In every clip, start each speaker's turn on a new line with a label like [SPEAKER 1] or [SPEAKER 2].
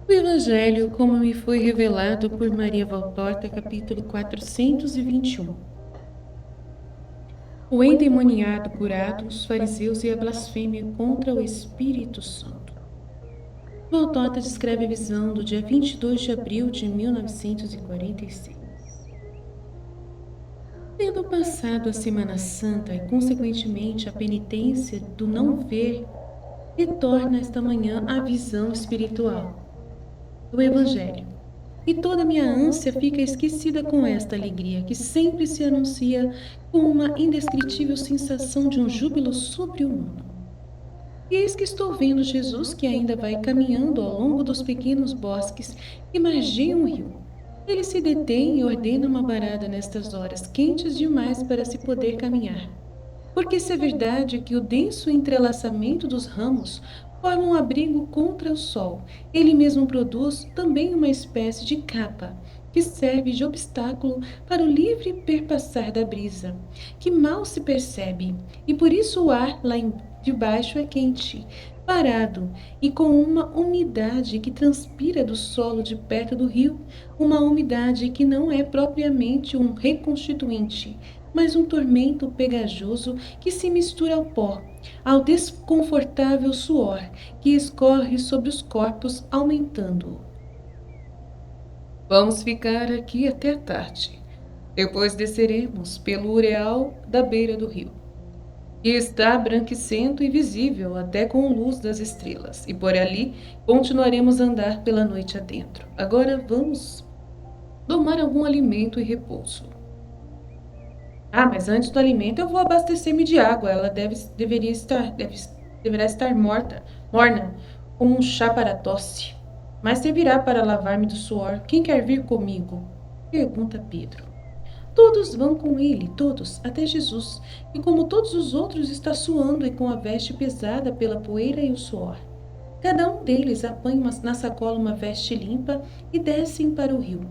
[SPEAKER 1] O Evangelho, como me foi revelado por Maria Valtorta, capítulo 421. O endemoniado curado, os fariseus e a blasfêmia contra o Espírito Santo. Valtorta descreve a visão do dia 22 de abril de 1946. Tendo passado a Semana Santa e, consequentemente, a penitência do não ver, retorna esta manhã a visão espiritual do Evangelho. E toda minha ânsia fica esquecida com esta alegria que sempre se anuncia com uma indescritível sensação de um júbilo sobre-humano. E eis que estou vendo Jesus que ainda vai caminhando ao longo dos pequenos bosques que margeiam o rio. Ele se detém e ordena uma parada nestas horas quentes demais para se poder caminhar. Porque se é verdade que o denso entrelaçamento dos ramos forma um abrigo contra o sol, ele mesmo produz também uma espécie de capa que serve de obstáculo para o livre perpassar da brisa, que mal se percebe, e por isso o ar de baixo é quente, parado e com uma umidade que transpira do solo de perto do rio, uma umidade que não é propriamente um reconstituinte, mas um tormento pegajoso que se mistura ao pó, ao desconfortável suor que escorre sobre os corpos, aumentando-o. Vamos ficar aqui até a tarde. Depois desceremos pelo ureal da beira do rio, que está branquecento e visível até com a luz das estrelas, e por ali continuaremos a andar pela noite adentro. Agora vamos tomar algum alimento e repouso. Ah, mas antes do alimento eu vou abastecer-me de água. Ela deverá estar morna, como um chá para a tosse. Mas servirá para lavar-me do suor. Quem quer vir comigo? Pergunta Pedro. Todos vão com ele, todos, até Jesus, e como todos os outros está suando e com a veste pesada pela poeira e o suor. Cada um deles apanha na sacola uma veste limpa e descem para o rio.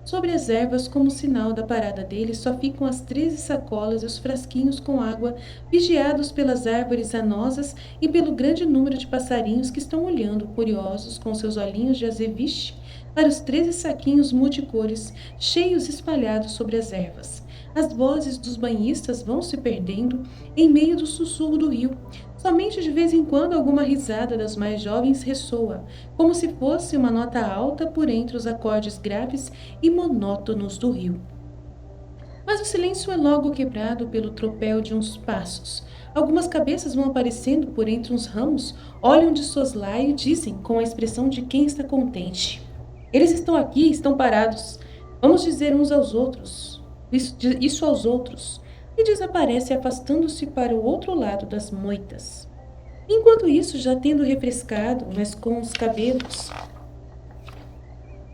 [SPEAKER 1] Sobre as ervas, como sinal da parada deles, só ficam as 13 sacolas e os frasquinhos com água, vigiados pelas árvores anosas e pelo grande número de passarinhos que estão olhando, curiosos, com seus olhinhos de azeviche, para os 13 saquinhos multicores, cheios espalhados sobre as ervas. As vozes dos banhistas vão se perdendo em meio do sussurro do rio. Somente de vez em quando alguma risada das mais jovens ressoa, como se fosse uma nota alta por entre os acordes graves e monótonos do rio. Mas o silêncio é logo quebrado pelo tropel de uns passos. Algumas cabeças vão aparecendo por entre uns ramos, olham de soslaio e dizem com a expressão de quem está contente: Eles estão aqui, estão parados. Vamos dizer uns aos outros. Isso aos outros. E desaparece afastando-se para o outro lado das moitas. Enquanto isso, já tendo refrescado, mas com os cabelos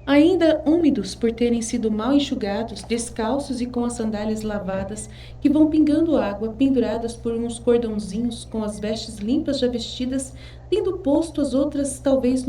[SPEAKER 1] ainda úmidos por terem sido mal enxugados, descalços e com as sandálias lavadas, que vão pingando água, penduradas por uns cordãozinhos, com as vestes limpas já vestidas, tendo posto as outras talvez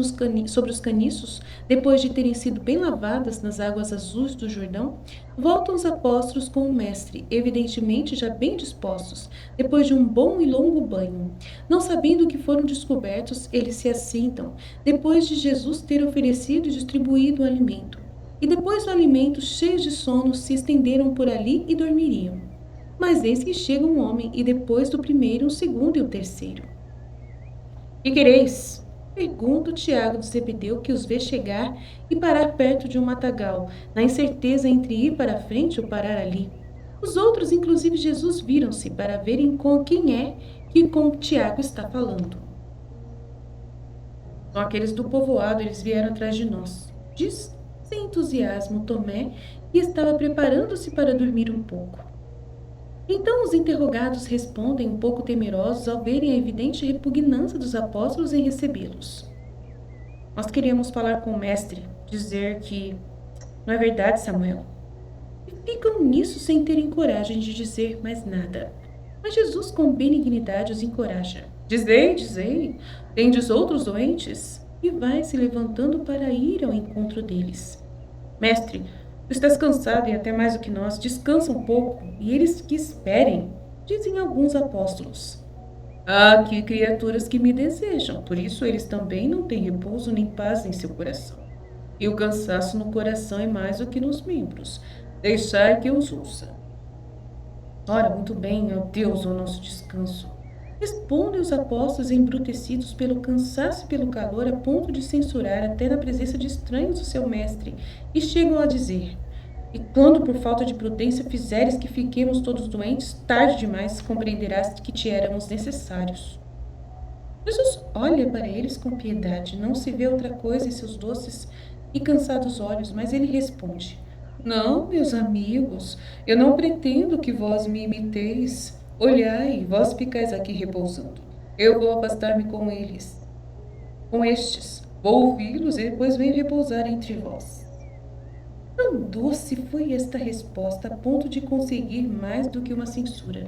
[SPEAKER 1] sobre os caniços, depois de terem sido bem lavadas nas águas azuis do Jordão, voltam os apóstolos com o mestre, evidentemente já bem dispostos, depois de um bom e longo banho. Não sabendo que foram descobertos, eles se assentam, depois de Jesus ter oferecido e distribuído o alimento. E depois do alimento, cheios de sono, se estenderam por ali e dormiriam. Mas eis que chega um homem, e depois do primeiro, um segundo e o terceiro. Que quereis? Pergunta o Tiago de Zebedeu, que os vê chegar e parar perto de um matagal, na incerteza entre ir para a frente ou parar ali. Os outros, inclusive Jesus, viram-se para verem com quem é que com Tiago está falando. São aqueles do povoado, eles vieram atrás de nós. Diz, sem entusiasmo, Tomé, que estava preparando-se para dormir um pouco. Então os interrogados respondem um pouco temerosos ao verem a evidente repugnância dos apóstolos em recebê-los. Nós queríamos falar com o mestre, dizer que não é verdade, Samuel. E ficam nisso sem terem coragem de dizer mais nada. Mas Jesus com benignidade os encoraja. Dizei, dizei, tendes outros doentes? E vai se levantando para ir ao encontro deles. Mestre, tu estás cansado e até mais do que nós, descansa um pouco, e eles que esperem, dizem alguns apóstolos. Há aqui criaturas que me desejam, por isso eles também não têm repouso nem paz em seu coração. E o cansaço no coração é mais do que nos membros. Deixai que os ouça. Ora, muito bem, ó Deus, o nosso descanso. Respondem os apóstolos embrutecidos pelo cansaço e pelo calor, a ponto de censurar até na presença de estranhos o seu mestre, e chegam a dizer: E quando por falta de prudência fizeres que fiquemos todos doentes, tarde demais compreenderás que te éramos necessários. Jesus olha para eles com piedade, não se vê outra coisa em seus doces e cansados olhos, mas ele responde: Não, meus amigos, eu não pretendo que vós me imiteis. Olhai, vós ficais aqui repousando. Eu vou afastar-me com eles, com estes. Vou ouvi-los e depois venho repousar entre vós. Tão doce foi esta resposta a ponto de conseguir mais do que uma censura.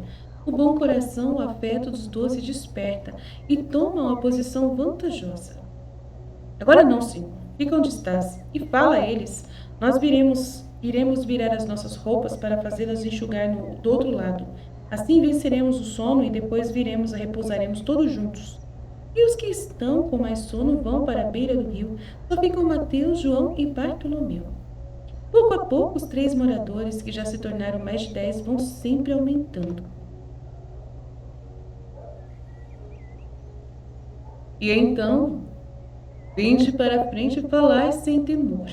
[SPEAKER 1] O bom coração, o afeto dos doces desperta e toma uma posição vantajosa. Agora não, Senhor. Fica onde estás e fala a eles. Nós iremos virar as nossas roupas para fazê-las enxugar do outro lado. Assim venceremos o sono e depois viremos a repousaremos todos juntos. E os que estão com mais sono vão para a beira do rio. Só ficam Mateus, João e Bartolomeu. Pouco a pouco, os 3 moradores, que já se tornaram mais de 10, vão sempre aumentando. E então, vinde para a frente e falai sem temor.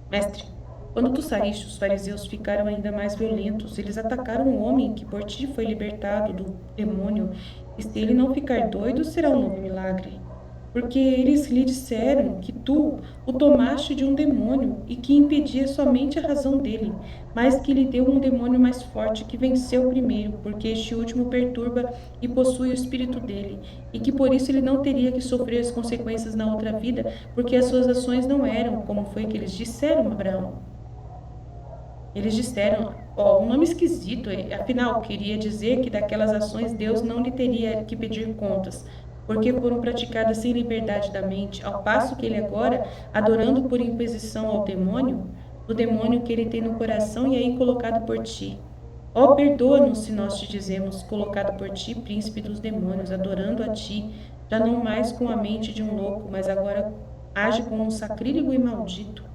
[SPEAKER 1] Mestre, quando tu saíste, os fariseus ficaram ainda mais violentos. Eles atacaram um homem que por ti foi libertado do demônio, e se ele não ficar doido, será um novo milagre. Porque eles lhe disseram que tu o tomaste de um demônio e que impedia somente a razão dele, mas que lhe deu um demônio mais forte que venceu o primeiro, porque este último perturba e possui o espírito dele, e que por isso ele não teria que sofrer as consequências na outra vida, porque as suas ações não eram como foi que eles disseram a Abraão. Eles disseram, ó, um nome esquisito, afinal, queria dizer que daquelas ações Deus não lhe teria que pedir contas, porque foram praticadas sem liberdade da mente, ao passo que ele agora, adorando por imposição ao demônio, do demônio que ele tem no coração e aí colocado por ti. Ó, perdoa-nos se nós te dizemos, colocado por ti, príncipe dos demônios, adorando a ti, já não mais com a mente de um louco, mas agora age como um sacrílego e maldito,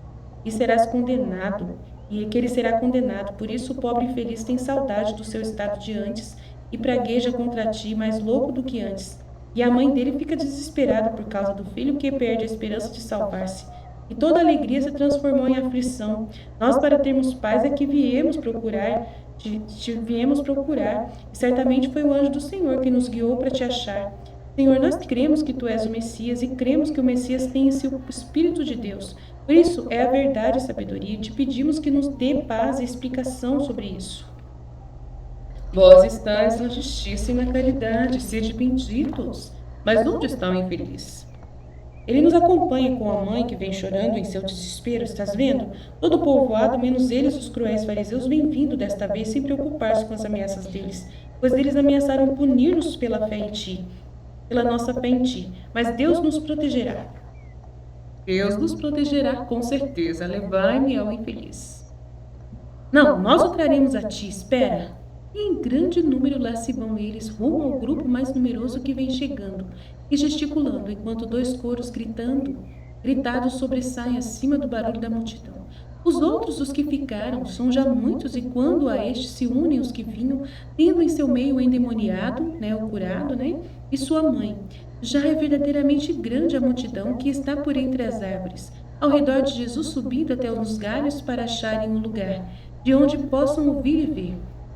[SPEAKER 1] e serás condenado, e que ele será condenado. Por isso o pobre infeliz tem saudade do seu estado de antes e pragueja contra ti, mais louco do que antes. E a mãe dele fica desesperada por causa do filho que perde a esperança de salvar-se. E toda a alegria se transformou em aflição. Nós, para termos paz, é que viemos procurar, te viemos procurar, e certamente foi o anjo do Senhor que nos guiou para te achar. Senhor, nós cremos que tu és o Messias e cremos que o Messias tem em si o Espírito de Deus. Por isso, é a verdade e a sabedoria, e te pedimos que nos dê paz e explicação sobre isso. Vós estáis na justiça e na caridade, sede benditos. Mas onde está o infeliz? Ele nos acompanha com a mãe que vem chorando em seu desespero, estás vendo? Todo o povoado, menos eles, os cruéis fariseus, vem vindo desta vez sem preocupar-se com as ameaças deles, pois eles ameaçaram punir-nos pela fé em ti, pela nossa fé em ti. Mas Deus nos protegerá. Deus nos protegerá com certeza. Levai-me ao infeliz. Não, nós o traremos a ti, espera. E em grande número lá se vão eles, rumo ao grupo mais numeroso que vem chegando e gesticulando, enquanto 2 coros gritados sobressaem acima do barulho da multidão. Os outros, os que ficaram, são já muitos, e quando a estes se unem os que vinham, tendo em seu meio o endemoniado, o curado, e sua mãe. Já é verdadeiramente grande a multidão que está por entre as árvores, ao redor de Jesus, subindo até os galhos para acharem um lugar, de onde possam ouvir e ver.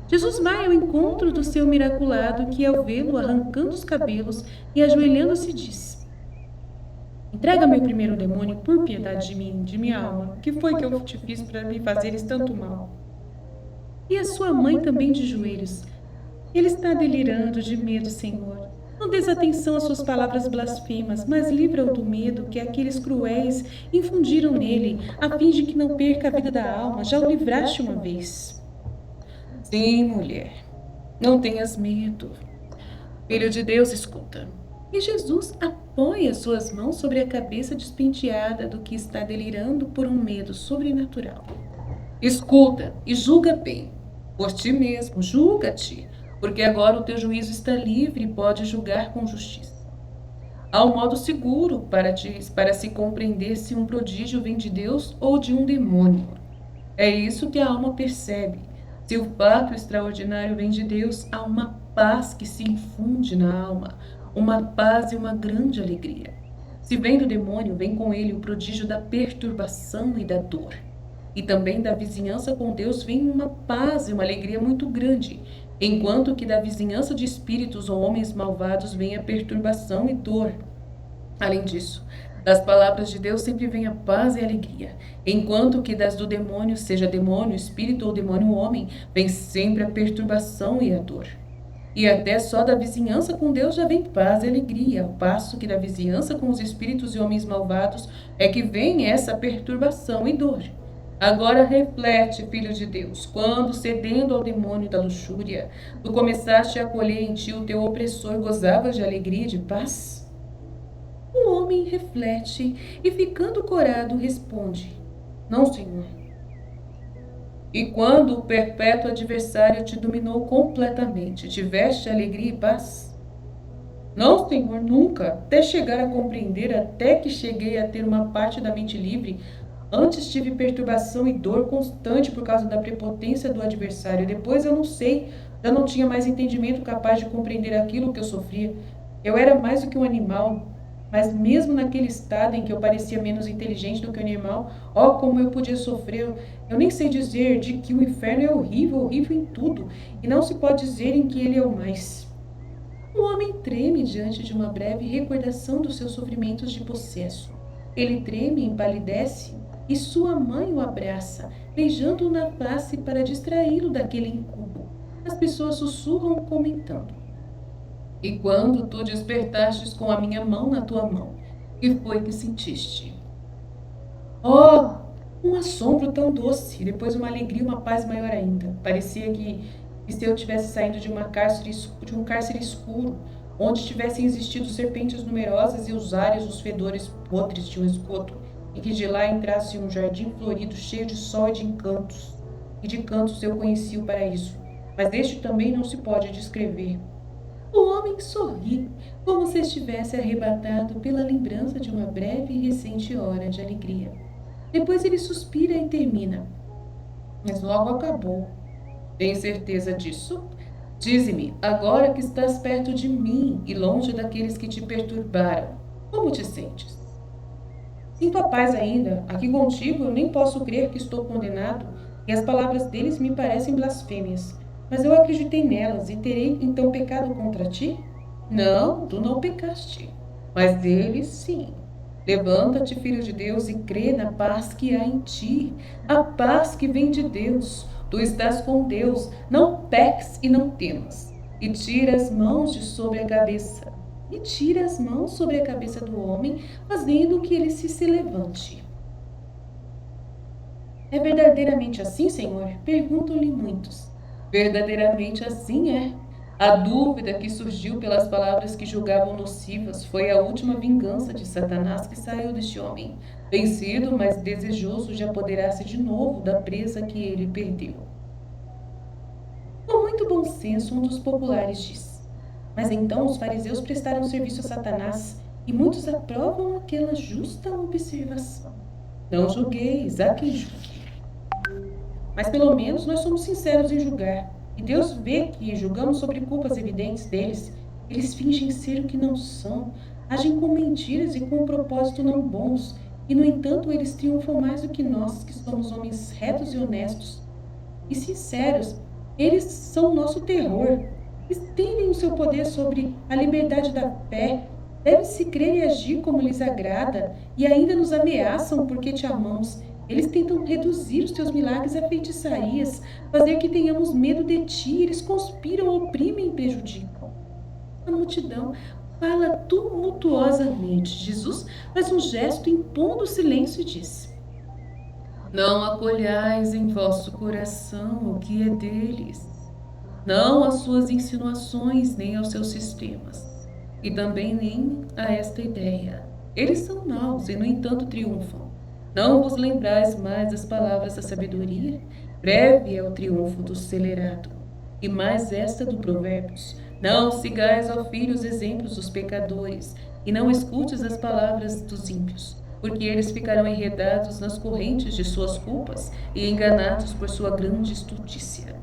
[SPEAKER 1] Jesus vai ao encontro do seu miraculado, que ao vê-lo arrancando os cabelos e ajoelhando-se diz: Entrega-me o primeiro demônio por piedade de mim, de minha alma. O que foi que eu te fiz para me fazeres tanto mal? E a sua mãe também de joelhos. Ele está delirando de medo, Senhor. Não des atenção às suas palavras blasfemas, mas livra-o do medo que aqueles cruéis infundiram nele, a fim de que não perca a vida da alma. Já o livraste uma vez. Sim, mulher, não tenhas medo. Filho de Deus, escuta. E Jesus apoia suas mãos sobre a cabeça despenteada do que está delirando por um medo sobrenatural. Escuta e julga bem. Por ti mesmo, julga-te. porque agora o teu juízo está livre e pode julgar com justiça. Há um modo seguro para se compreender se um prodígio vem de Deus ou de um demônio. É isso que a alma percebe. Se o fato extraordinário vem de Deus, há uma paz que se infunde na alma, uma paz e uma grande alegria. Se vem do demônio, vem com ele o prodígio da perturbação e da dor. E também da vizinhança com Deus vem uma paz e uma alegria muito grande, enquanto que da vizinhança de espíritos ou homens malvados vem a perturbação e dor. Além disso, das palavras de Deus sempre vem a paz e a alegria, enquanto que das do demônio, seja demônio, espírito ou demônio homem, vem sempre a perturbação e a dor. E até só da vizinhança com Deus já vem paz e alegria, ao passo que da vizinhança com os espíritos e homens malvados é que vem essa perturbação e dor. Agora reflete, filho de Deus, quando, cedendo ao demônio da luxúria, tu começaste a acolher em ti o teu opressor, gozavas de alegria e de paz? O homem reflete e, ficando corado, responde: Não, Senhor. E quando o perpétuo adversário te dominou completamente, tiveste alegria e paz? Não, Senhor, nunca, até chegar a compreender, até que cheguei a ter uma parte da mente livre. Antes tive perturbação e dor constante por causa da prepotência do adversário. Depois eu não sei, já não tinha mais entendimento capaz de compreender aquilo que eu sofria. Eu era mais do que um animal, mas mesmo naquele estado em que eu parecia menos inteligente do que o animal, ó, como eu podia sofrer. Eu nem sei dizer de que o inferno é horrível, horrível em tudo, e não se pode dizer em que ele é o mais. O homem treme diante de uma breve recordação dos seus sofrimentos de possesso. Ele treme, empalidece, e sua mãe o abraça, beijando-o na face para distraí-lo daquele incubo. As pessoas sussurram comentando: E quando tu despertastes com a minha mão na tua mão, que foi que sentiste? Oh, um assombro tão doce, depois uma alegria e uma paz maior ainda. Parecia que se eu tivesse saindo de um cárcere escuro, onde tivessem existido serpentes numerosas e os ares, os fedores podres de um esgoto, e que de lá entrasse um jardim florido cheio de sol e de encantos. E de cantos eu conheci o paraíso, mas este também não se pode descrever. O homem sorri, como se estivesse arrebatado pela lembrança de uma breve e recente hora de alegria. Depois ele suspira e termina. Mas logo acabou. Tem certeza disso? Dize-me, agora que estás perto de mim e longe daqueles que te perturbaram, como te sentes? Sinto a paz ainda. Aqui contigo eu nem posso crer que estou condenado, e as palavras deles me parecem blasfêmias. Mas eu acreditei nelas e terei então pecado contra ti? Não, tu não pecaste. Mas eles sim. Levanta-te, filho de Deus, e crê na paz que há em ti, a paz que vem de Deus. Tu estás com Deus, não peques e não temas. E tira as mãos de sobre a cabeça. E tira as mãos sobre a cabeça do homem, fazendo que ele se levante. É verdadeiramente assim, Senhor? Perguntam-lhe muitos. Verdadeiramente assim é. A dúvida que surgiu pelas palavras que julgavam nocivas foi a última vingança de Satanás que saiu deste homem, vencido, mas desejoso de apoderar-se de novo da presa que ele perdeu. Com muito bom senso, um dos populares disse: Mas então os fariseus prestaram serviço a Satanás, e muitos aprovam aquela justa observação. Não julgueis, há quem julgue. Mas pelo menos nós somos sinceros em julgar. E Deus vê que julgamos sobre culpas evidentes deles. Eles fingem ser o que não são, agem com mentiras e com um propósito não bons. E, no entanto, eles triunfam mais do que nós, que somos homens retos e honestos e sinceros. Eles são o nosso terror. Estendem o seu poder sobre a liberdade da fé. Deve-se crer e agir como lhes agrada, e ainda nos ameaçam porque te amamos. Eles tentam reduzir os teus milagres a feitiçarias, fazer que tenhamos medo de ti. Eles conspiram, oprimem e prejudicam. A multidão fala tumultuosamente. Jesus faz um gesto impondo silêncio e diz: Não acolhais em vosso coração o que é deles, não às suas insinuações, nem aos seus sistemas, e também nem a esta ideia. Eles são maus e, no entanto, triunfam. Não vos lembrais mais das palavras da sabedoria? Breve é o triunfo do celerado. E mais esta do Provérbios: não sigais, ó filho, os exemplos dos pecadores, e não escutes as palavras dos ímpios, porque eles ficarão enredados nas correntes de suas culpas e enganados por sua grande estultícia.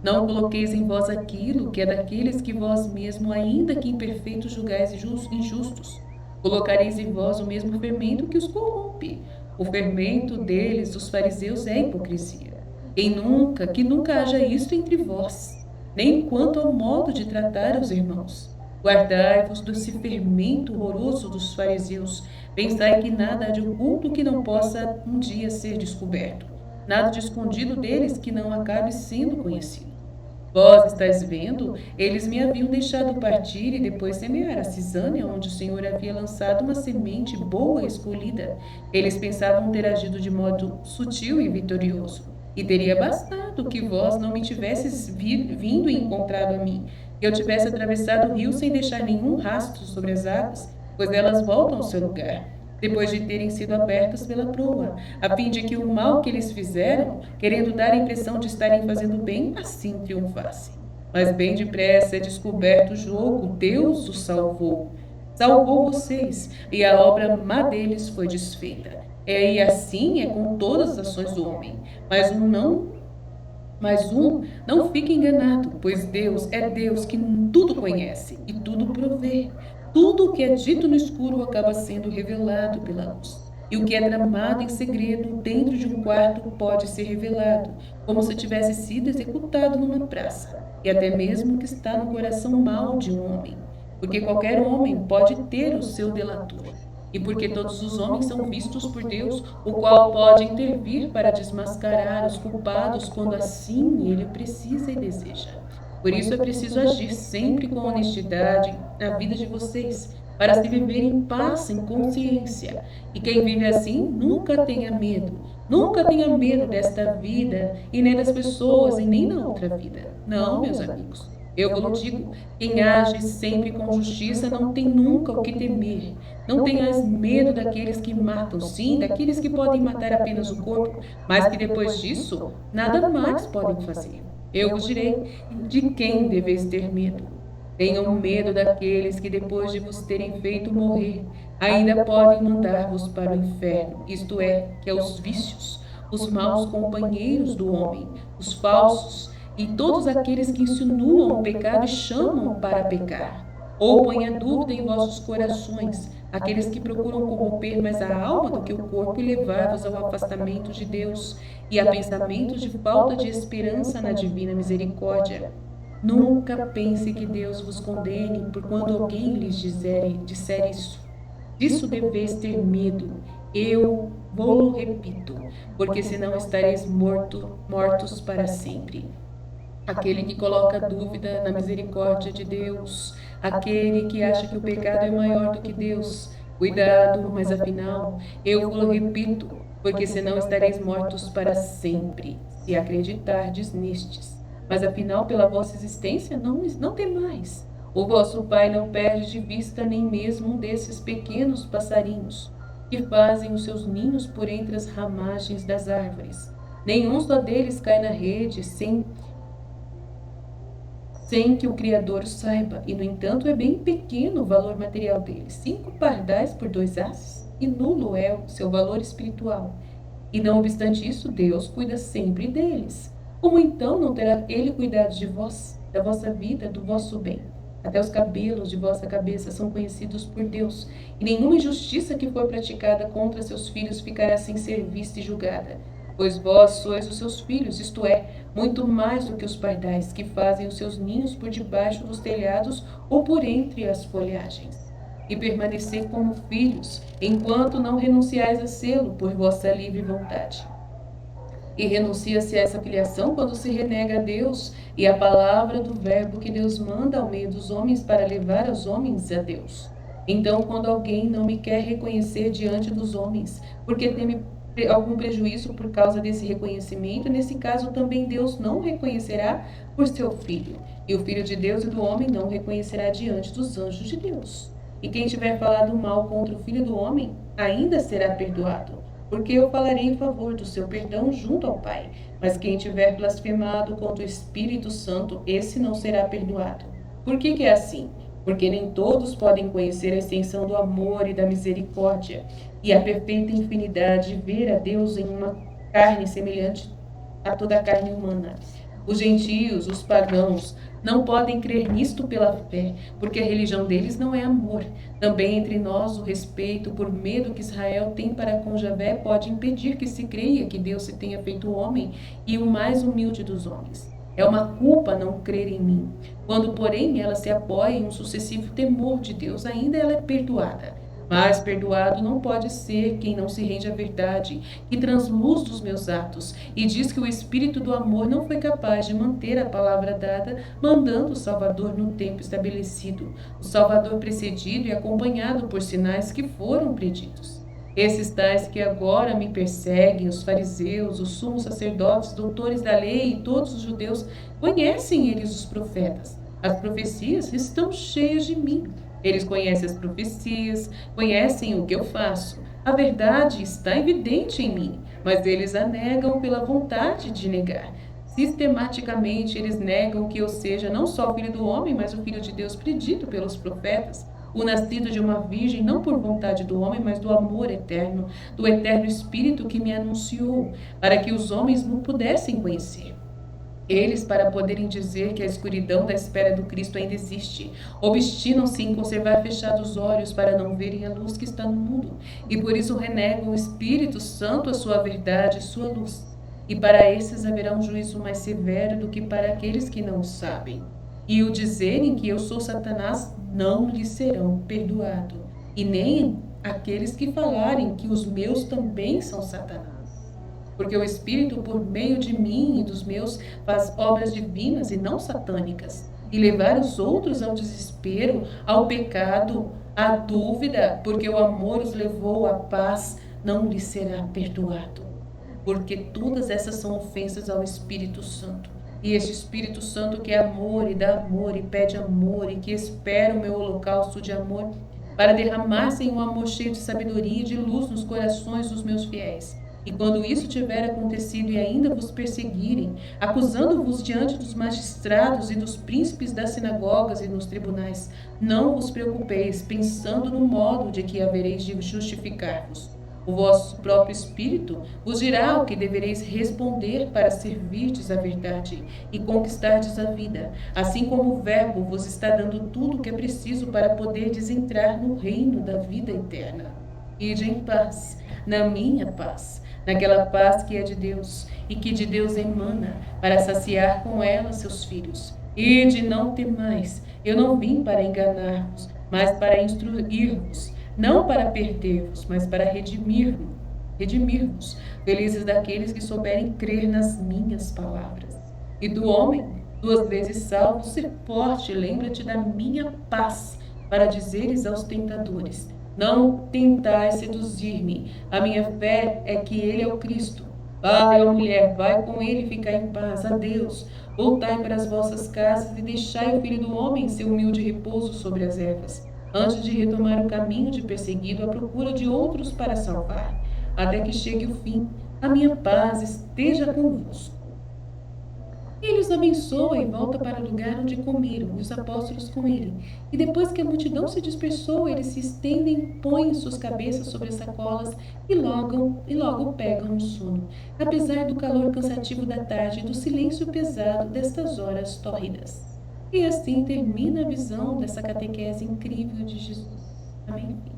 [SPEAKER 1] Não coloqueis em vós aquilo que é daqueles que vós mesmo, ainda que imperfeitos, julgais injustos. Colocareis em vós o mesmo fermento que os corrompe. O fermento deles, dos fariseus, é a hipocrisia. Que nunca haja isto entre vós, nem quanto ao modo de tratar os irmãos. Guardai-vos desse fermento horroroso dos fariseus. Pensai que nada há de oculto que não possa um dia ser descoberto, nada de escondido deles que não acabe sendo conhecido. Vós estáis vendo, eles me haviam deixado partir e depois semear a cisânia, onde o Senhor havia lançado uma semente boa e escolhida. Eles pensavam ter agido de modo sutil e vitorioso. E teria bastado que vós não me tivesses vindo e encontrado a mim, que eu tivesse atravessado o rio sem deixar nenhum rastro sobre as águas, pois elas voltam ao seu lugar, depois de terem sido abertas pela proa, a fim de que o mal que eles fizeram, querendo dar a impressão de estarem fazendo bem, assim triunfasse. Mas bem depressa é descoberto o jogo, Deus os salvou. Salvou vocês, e a obra má deles foi desfeita. E assim é com todas as ações do homem. Mas não fique enganado, pois Deus é Deus que tudo conhece e tudo provê. Tudo o que é dito no escuro acaba sendo revelado pela luz. E o que é tramado em segredo dentro de um quarto pode ser revelado, como se tivesse sido executado numa praça, e até mesmo o que está no coração mau de um homem. Porque qualquer homem pode ter o seu delator, e porque todos os homens são vistos por Deus, o qual pode intervir para desmascarar os culpados quando assim ele precisa e deseja. Por isso é preciso agir sempre com honestidade na vida de vocês, para se viver em paz, em consciência. E quem vive assim nunca tenha medo. Nunca tenha medo desta vida e nem das pessoas e nem na outra vida. Não, meus amigos. Eu vos digo, quem age sempre com justiça não tem nunca o que temer. Não tenhas medo daqueles que matam, sim, daqueles que podem matar apenas o corpo, mas que depois disso nada mais podem fazer. Eu vos direi de quem deveis ter medo. Tenham medo daqueles que depois de vos terem feito morrer, ainda podem mandar-vos para o inferno, isto é, que é os vícios, os maus companheiros do homem, os falsos, e todos aqueles que insinuam o pecado e chamam para pecar. Ou põe a dúvida em vossos corações, aqueles que procuram corromper mais a alma do que o corpo e levar-vos ao afastamento de Deus e a pensamentos de falta de esperança na divina misericórdia. Nunca pense que Deus vos condene por quando alguém lhes disser isso. Disso deveis ter medo. Eu vou repito, porque senão estareis mortos para sempre. Aquele que coloca dúvida na misericórdia de Deus, aquele que acha que o pecado é maior do que Deus. Cuidado, mas afinal, eu vos repito, porque senão estareis mortos para sempre, se acreditardes nestes. Mas afinal, pela vossa existência, não temais. O vosso Pai não perde de vista nem mesmo um desses pequenos passarinhos, que fazem os seus ninhos por entre as ramagens das árvores. Nenhum só deles cai na rede sem que o Criador o saiba, e no entanto é bem pequeno o valor material dele. 5 pardais por 2 asas, e nulo é o seu valor espiritual. E não obstante isso, Deus cuida sempre deles. Como então não terá ele cuidado de vós, da vossa vida, do vosso bem? Até os cabelos de vossa cabeça são conhecidos por Deus, e nenhuma injustiça que for praticada contra seus filhos ficará sem ser vista e julgada. Pois vós sois os seus filhos, isto é, muito mais do que os pardais, que fazem os seus ninhos por debaixo dos telhados ou por entre as folhagens. E permanecer como filhos, enquanto não renunciais a sê-lo por vossa livre vontade. E renuncia-se a essa filiação quando se renega a Deus e a palavra do verbo que Deus manda ao meio dos homens para levar os homens a Deus. Então, quando alguém não me quer reconhecer diante dos homens, porque teme algum prejuízo por causa desse reconhecimento, nesse caso também Deus não o reconhecerá por seu filho. E o Filho de Deus e do homem não o reconhecerá diante dos anjos de Deus. E quem tiver falado mal contra o Filho do homem, ainda será perdoado. porque eu falarei em favor do seu perdão junto ao Pai. Mas quem tiver blasfemado contra o Espírito Santo, esse não será perdoado. Por que é assim? Porque nem todos podem conhecer a extensão do amor e da misericórdia e a perfeita infinidade de ver a Deus em uma carne semelhante a toda a carne humana. Os gentios, os pagãos, não podem crer nisto pela fé, porque a religião deles não é amor. Também entre nós o respeito por medo que Israel tem para com Javé pode impedir que se creia que Deus se tenha feito homem e o mais humilde dos homens. É uma culpa não crer em mim. Quando, porém, ela se apoia em um sucessivo temor de Deus, ainda ela é perdoada. Mas perdoado não pode ser quem não se rende à verdade, que transluz dos meus atos, e diz que o Espírito do amor não foi capaz de manter a palavra dada, mandando o Salvador no tempo estabelecido, o Salvador precedido e acompanhado por sinais que foram preditos. Esses tais que agora me perseguem, os fariseus, os sumos sacerdotes, doutores da lei e todos os judeus, conhecem eles os profetas. As profecias estão cheias de mim. Eles conhecem as profecias, conhecem o que eu faço. A verdade está evidente em mim, mas eles a negam pela vontade de negar. Sistematicamente, eles negam que eu seja não só o filho do homem, mas o filho de Deus predito pelos profetas, o nascido de uma virgem, não por vontade do homem, mas do amor eterno, do eterno Espírito que me anunciou, para que os homens não pudessem conhecer. Eles, para poderem dizer que a escuridão da espera do Cristo ainda existe, obstinam-se em conservar fechados os olhos para não verem a luz que está no mundo, e por isso renegam o Espírito Santo, a sua verdade, sua luz. E para esses haverá um juízo mais severo do que para aqueles que não sabem. E o dizerem que eu sou Satanás não lhes serão perdoado, e nem aqueles que falarem que os meus também são Satanás. Porque o Espírito, por meio de mim e dos meus, faz obras divinas e não satânicas, e levar os outros ao desespero, ao pecado, à dúvida, porque o amor os levou à paz, não lhes será perdoado. Porque todas essas são ofensas ao Espírito Santo. E este Espírito Santo que é amor e dá amor e pede amor e que espera o meu holocausto de amor para derramar-se em um amor cheio de sabedoria e de luz nos corações dos meus fiéis. E quando isso tiver acontecido e ainda vos perseguirem, acusando-vos diante dos magistrados e dos príncipes das sinagogas e nos tribunais, não vos preocupeis, pensando no modo de que havereis de justificar-vos. O vosso próprio Espírito vos dirá o que devereis responder para servirdes a verdade e conquistardes a vida, assim como o Verbo vos está dando tudo o que é preciso para poderdes entrar no reino da vida eterna. Ide em paz, na minha paz, naquela paz que é de Deus e que de Deus emana, para saciar com ela seus filhos. Ide, não temais, eu não vim para enganar-vos, mas para instruir-vos, não para perder-vos, mas para redimir-vos, felizes daqueles que souberem crer nas minhas palavras. E do homem, 2 vezes salvo, ser forte, lembra-te da minha paz, para dizeres aos tentadores: não tentais seduzir-me, a minha fé é que ele é o Cristo. Vai, ó mulher, vai com ele ficar em paz, adeus. Voltai para as vossas casas e deixai o filho do homem seu humilde repouso sobre as ervas, antes de retomar o caminho de perseguido à procura de outros para salvar, até que chegue o fim. A minha paz esteja convosco. Ele os abençoa e volta para o lugar onde comeram, e os apóstolos com ele. E depois que a multidão se dispersou, eles se estendem, põem suas cabeças sobre as sacolas e logo pegam no sono, apesar do calor cansativo da tarde e do silêncio pesado destas horas tórridas. E assim termina a visão dessa catequese incrível de Jesus. Amém.